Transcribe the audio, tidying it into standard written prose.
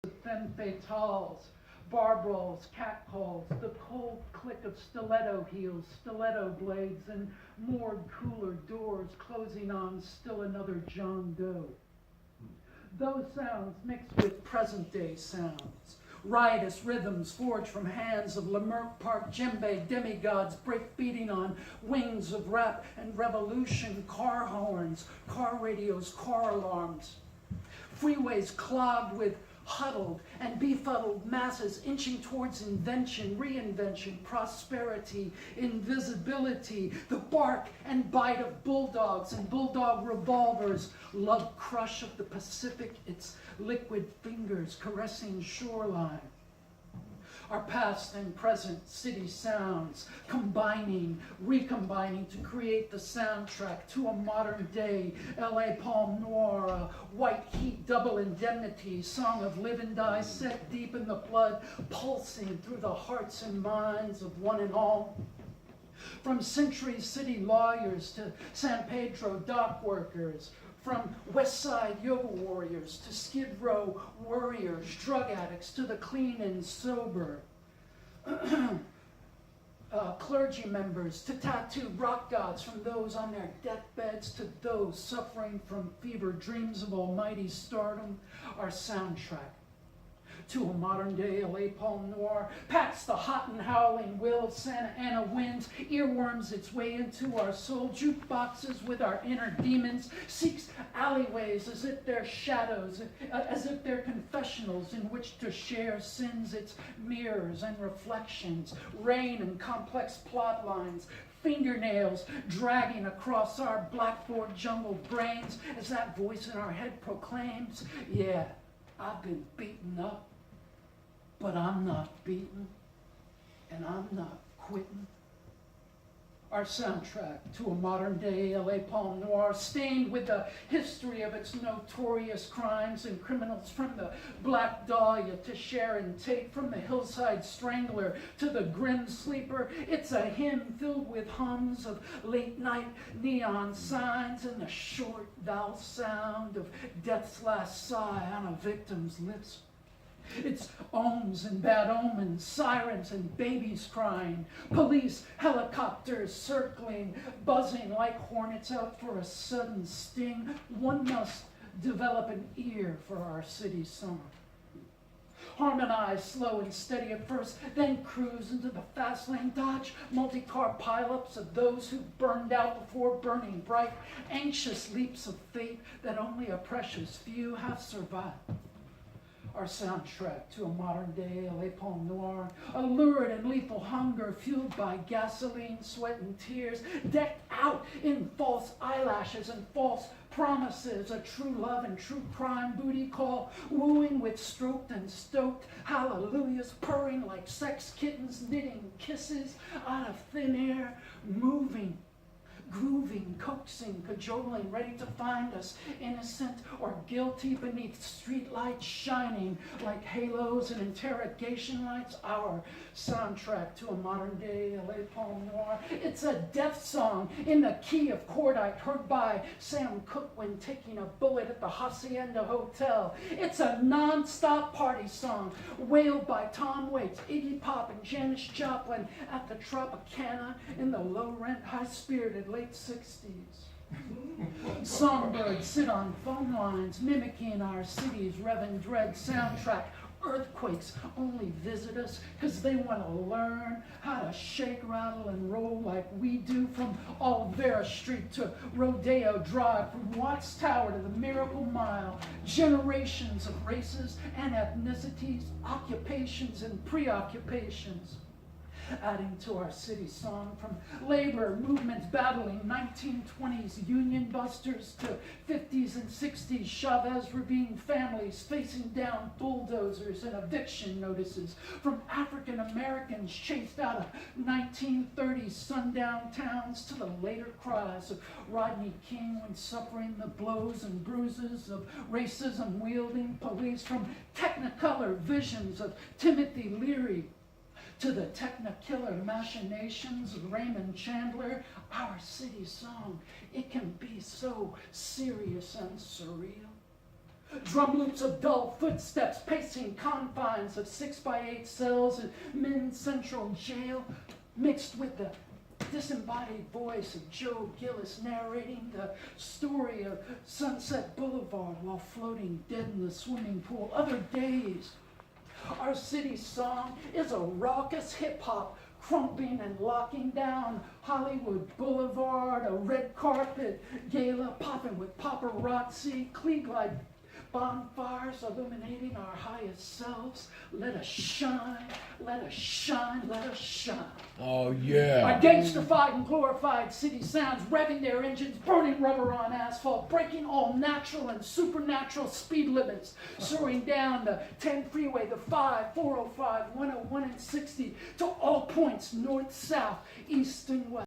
of femme fatales, bar brawls, catcalls, the cold click of stiletto heels, stiletto blades, and moored cooler doors closing on still another John Doe. Those sounds mixed with present-day sounds. Riotous rhythms forged from hands of Leimert Park djembe demigods break beating on wings of rap and revolution, car horns, car radios, car alarms. Freeways clogged with huddled and befuddled masses inching towards invention, reinvention, prosperity, invisibility, the bark and bite of bulldogs and bulldog revolvers, love crush of the Pacific, its liquid fingers caressing shoreline. Our past and present city sounds, combining, recombining to create the soundtrack to a modern day LA Palm Noir, a white heat double indemnity, song of live and die set deep in the blood, pulsing through the hearts and minds of one and all. From Century City lawyers to San Pedro dock workers, from West Side yoga warriors to Skid Row warriors, drug addicts to the clean and sober, clergy members to tattooed rock gods, from those on their deathbeds to those suffering from fever dreams of almighty stardom, our soundtrack to a modern-day LA Palm Noir packs the hot and howling will of Santa Ana winds, earworms its way into our soul, jukeboxes with our inner demons, seeks alleyways as if they're shadows, as if they're confessionals in which to share sins, its mirrors and reflections, rain and complex plot lines, fingernails dragging across our blackboard jumbled brains as that voice in our head proclaims, yeah, I've been beaten up, but I'm not beaten, and I'm not quitting. Our soundtrack to a modern-day LA Palm Noir, stained with the history of its notorious crimes and criminals, from the Black Dahlia to Sharon Tate, from the Hillside Strangler to the Grim Sleeper. It's a hymn filled with hums of late-night neon signs and the short vowel sound of death's last sigh on a victim's lips. It's ohms and bad omens, sirens and babies crying, police helicopters circling, buzzing like hornets out for a sudden sting. One must develop an ear for our city song. Harmonize slow and steady at first, then cruise into the fast lane, dodge multi-car pileups of those who burned out before burning bright, anxious leaps of faith that only a precious few have survived. Our soundtrack to a modern-day LA Palm Noir, a lurid and lethal hunger fueled by gasoline, sweat, and tears, decked out in false eyelashes and false promises, a true love and true crime booty call, wooing with stroked and stoked hallelujahs, purring like sex kittens, knitting kisses out of thin air, moving, grooving, coaxing, cajoling, ready to find us innocent or guilty beneath streetlights shining like halos and interrogation lights. Our soundtrack to a modern-day LA Palm Noir. It's a death song in the key of cordite heard by Sam Cooke when taking a bullet at the Hacienda Hotel. It's a non-stop party song wailed by Tom Waits, Iggy Pop, and Janis Joplin at the Tropicana in the low-rent, high-spirited late 60s. Songbirds sit on phone lines mimicking our city's Reverend Dread soundtrack. Earthquakes only visit us because they want to learn how to shake, rattle, and roll like we do, from Olvera Street to Rodeo Drive, from Watts Tower to the Miracle Mile. Generations of races and ethnicities, occupations and preoccupations, adding to our city song, from labor movements battling 1920s union busters to 50s and 60s Chavez Ravine families facing down bulldozers and eviction notices, from African Americans chased out of 1930s sundown towns to the later cries of Rodney King when suffering the blows and bruises of racism wielding police, from Technicolor visions of Timothy Leary to the technicolor machinations of Raymond Chandler. Our city song, it can be so serious and surreal. Drum loops of dull footsteps pacing confines of 6x8 cells in men's central jail, mixed with the disembodied voice of Joe Gillis narrating the story of Sunset Boulevard while floating dead in the swimming pool. Other days, our city's song is a raucous hip-hop crumping and locking down Hollywood Boulevard, a red carpet gala popping with paparazzi, Klieg-like bonfires illuminating our highest selves. Let us shine, let us shine, let us shine. Oh, yeah. Our gangsterfied and glorified city sounds, revving their engines, burning rubber on asphalt, breaking all natural and supernatural speed limits, soaring down the 10 freeway, the 5, 405, 101, and 60 to all points, north, south, east, and west.